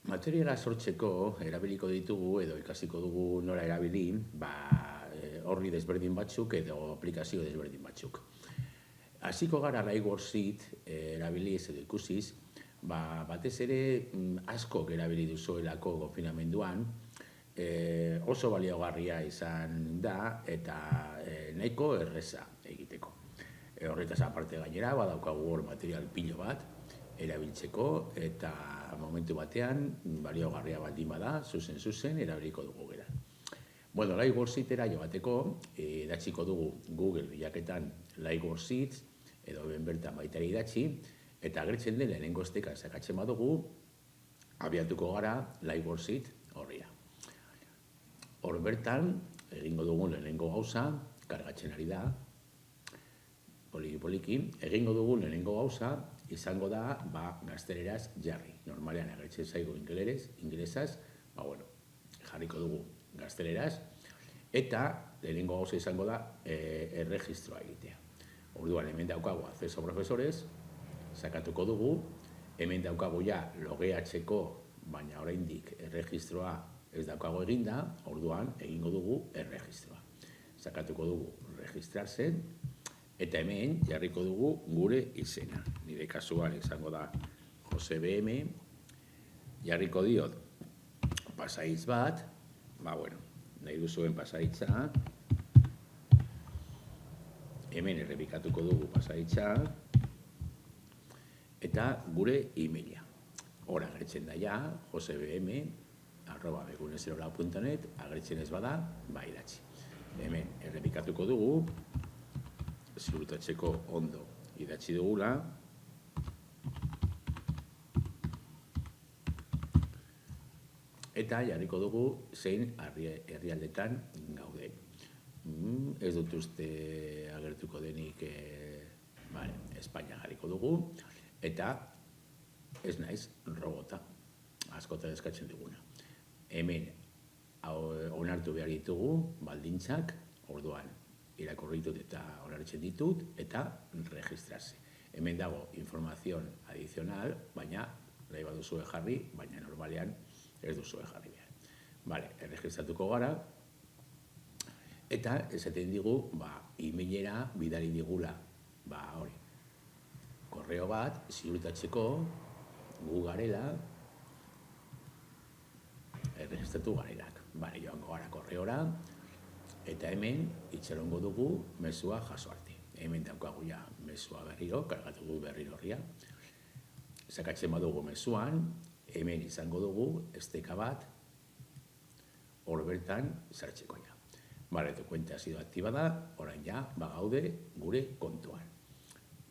Materiala sortzeko erabiliko ditugu edo ikasiko dugu nola erabili, horri desberdin batzuk edo aplikazio desberdin batzuk. Hasiko gara LiveWorksheet erabiliz edo ikusiz, batez ere askok erabili duzuelako konfinamenduan, oso baliogarria izan da eta nahiko erreza egiteko. Horretaz aparte gainera, badaukagu hor material pilo bat erabiltzeko eta momentu batean baliogarria baldin bada, zuzen erabiliko dugu gera. Bueno, LiveWorksheetera joateko, idatziko dugu Google bilaketan LiveWorksheet edo bertan baita idatzi, eta agertzen den lehenengo esteka sakatzen badugu, abiatuko gara LiveWorksheet horria. Hor bertan, egingo dugun lehenengo gauza, kargatzen ari da, poliki, egingo dugun lehenengo gauza, izango da, gazteleraz jarri. Normalean agertzen zaigu ingelesaz, jarriko dugu gazteleraz, eta lehenengo gauza izango da erregistroa egitea. Orduan, hemen daukagu acceso profesores, sakatuko dugu, hemen daukagu ja logeatzeko, baina oraindik erregistroa ez daukago eginda, orduan egingo dugu erregistroa. Sakatuko dugu registrarse, eta hemen jarriko dugu gure izena. Nire kasuan izango da Jose BM, jarriko diot pasaitz bat, nahi duzuen pasaitza, hemen errepikatuko dugu pasaitza, eta gure emaila. Hor agertzen da ja, josebm@begunezerolau.net, agertzen ez bada, idatzi. Hemen errepikatuko dugu, ziurtatzeko ondo idatzi dugula, eta jarriko dugu zein herrialdetan gaude. Ez dut uste agertuko denik Espainia jarriko dugu, eta ez naiz robota, askotan eskatzen duguna. Hemen onartu behar ditugu baldintzak, orduan irakurri ditut eta onartzen ditut, eta registrarse. Hemen dago informazion adizional, baina nahi baduzue jarri, baina normalean ez duzue jarri behar. Erregistratuko gara, eta esaten digu, emailera bidali digula, korreo bat, ziurtatzeko, gu garela, erregistratu garenak. Joango gara korreora, eta hemen itxarongo dugu mezua jaso arte. Hemen daukagu ja mezua berriro, kargatu dugu berriro horria. Sakatzen badugu mezuan, hemen izango dugu esteka bat, hor bertan sartzeko ja. Tu kuenta ha sido aktibada, orain ja, gaude gure kontuan.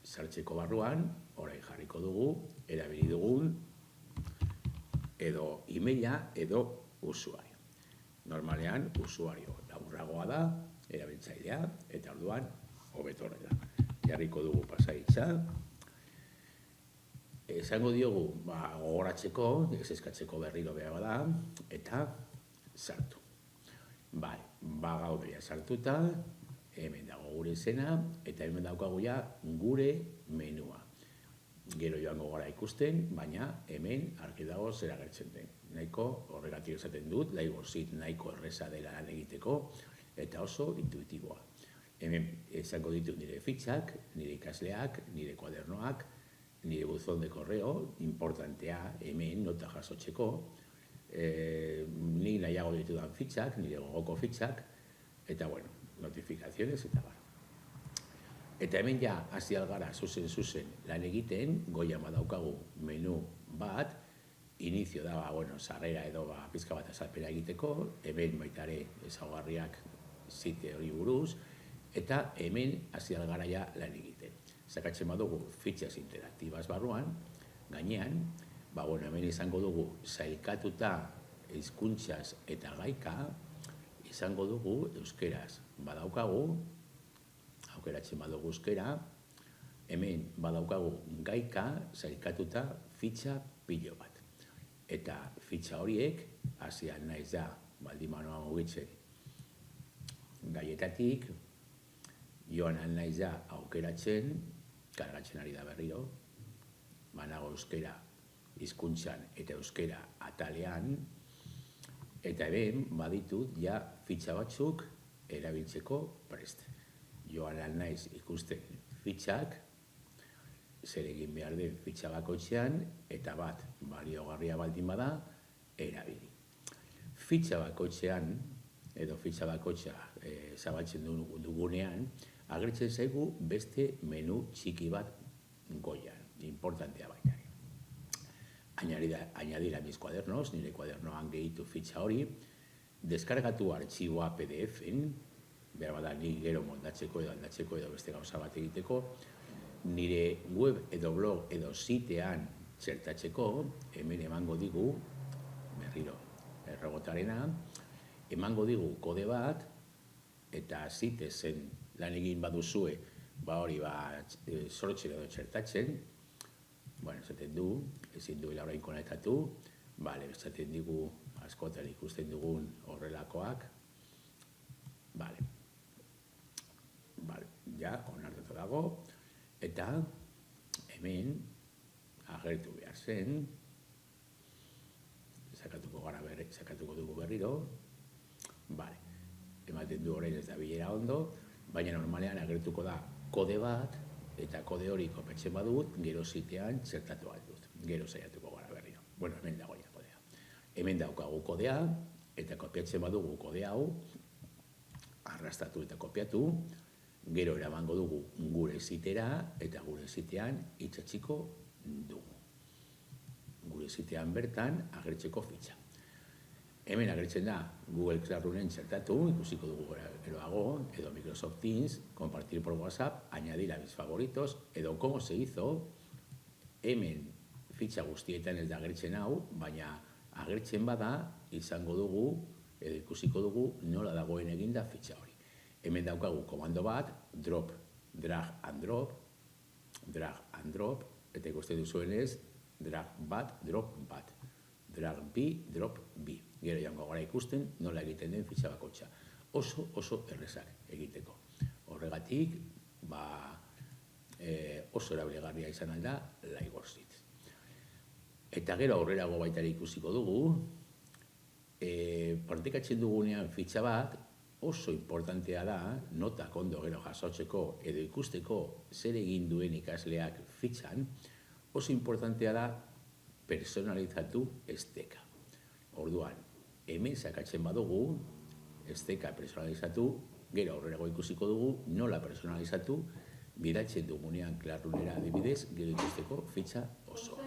Sartzeko barruan, orain jarriko dugu, erabili dugun, edo emaila, edo usuario. Normalean, usuario laburragoa da, erabiltzailea, eta orduan, hobetorre da. Jarriko dugu pasaitza. Esango diogu, gogoratzeko, ez eskatzeko berriro behar da, eta sartu. Gaude sartuta, hemen dago gure izena, eta hemen daukagu ja gure menua. Gero joango gara ikusten, baina hemen argi dago zer agertzen den. Nahiko horregatik esaten dut, LiveWorksheet nahiko erreza dela lan egiteko, eta oso intuitiboa. Hemen izango ditut nire fitxak, nire ikasleak, nire kuadernoak, nire buzón de correo, importantea hemen nota jasotzeko, ni nahiago ditudan fitxak, nire gogoko fitxak, eta notifikaziones eta bar. Eta hemen ja, hasi algara zuzen lan egiten, goian badaukagu menu bat, inizio da, sarrera edo pizka bat azalpena egiteko, hemen baitare ezaugarriak zite hori buruz, eta hemen hasi algara ja lan egiten. Sakatzen badugu fitxas interaktibaz barruan, gainean, hemen izango dugu sailkatuta hizkuntzaz eta gaika, izango dugu euskeraz. Badaukagu, aukeratzen badugu euskera, hemen badaukagu gaika sailkatuta fitxa pilo bat. Eta fitxa horiek, hasian naiz da, baldimanoa mugitzen gaietatik, joan naiz da aukeratzen, kargatzen ari da berriro, banago euskera hizkuntzan eta euskera atalean, eta hemen baditut ja fitxa batzuk erabiltzeko prest. Joan lan naiz ikusten fitxak, zer egin behar den fitxa bakoitzean, eta bat, baliogarria baldin bada, erabili. Fitxa bakoitzean, edo fitxa bakoitza zabaltzen dugunean, agertzen zaigu beste menu txiki bat goian, importantea baina. Añadir a mis cuadernos, nire kuadernoan gehitu fitxa hori, deskargatu artxiboa PDF-en, behar bada ni gero moldatzeko edo aldatzeko edo beste gauza bat egiteko, nire web edo blog edo sitean txertatzeko, hemen emango digu, berriro, errogotarena, emango digu kode bat, eta sitezen lan egin baduzue, hori sortzen edo txertatzen, esaten du, ezin duela orain konektatu, esaten digu askotan ikusten dugun horrelakoak, ja, onartuta dago, eta hemen agertu behar zen, sakatuko dugu berriro, ematen du orain ez da bilera ondo, baina normalean agertuko da kode bat, eta kode hori kopiatzen badut, gero sitean txertatu bat dut. Gero saiatuko gara berriro. Hemen dago ja kodea. Hemen daukagu kodea, eta kopiatzen badugu kode hau, arrastatu eta kopiatu, gero eramango dugu gure sitera, eta gure sitean itxatxiko dugu. Gure sitean bertan agertzeko fitxa. Hemen agertzen da Google Classroomen txertatu, ikusiko dugu geroago, edo Microsoft Teams, compartir por WhatsApp, añadir a mis favoritos, edo como se hizo, hemen fitxa guztietan ez da agertzen hau, baina agertzen bada izango dugu, edo ikusiko dugu nola dagoen eginda fitxa hori. Hemen daukagu komando bat, drop, drag and drop, eta ikusten duzuenez, drag bat, drop bat. Drag B, drop B. Gero joango gara ikusten nola egiten den fitxa bakoitza. Oso errezak egiteko. Horregatik, oso erabilgarria izan alda Lightworksheet. Eta gero aurrerago baitare ikusiko dugu, praktikatzen dugunean fitxa bat oso importantea da, notak ondo gero jasotzeko edo ikusteko zer egin duen ikasleak fitxan, oso importantea da personalizatu esteka. Orduan, hemen sakatzen badugu, esteka personalizatu, gero aurrerago ikusiko dugu, nola personalizatu, bidaltzen dugunean Classroomera adibidez, gero ikusteko fitxa oso.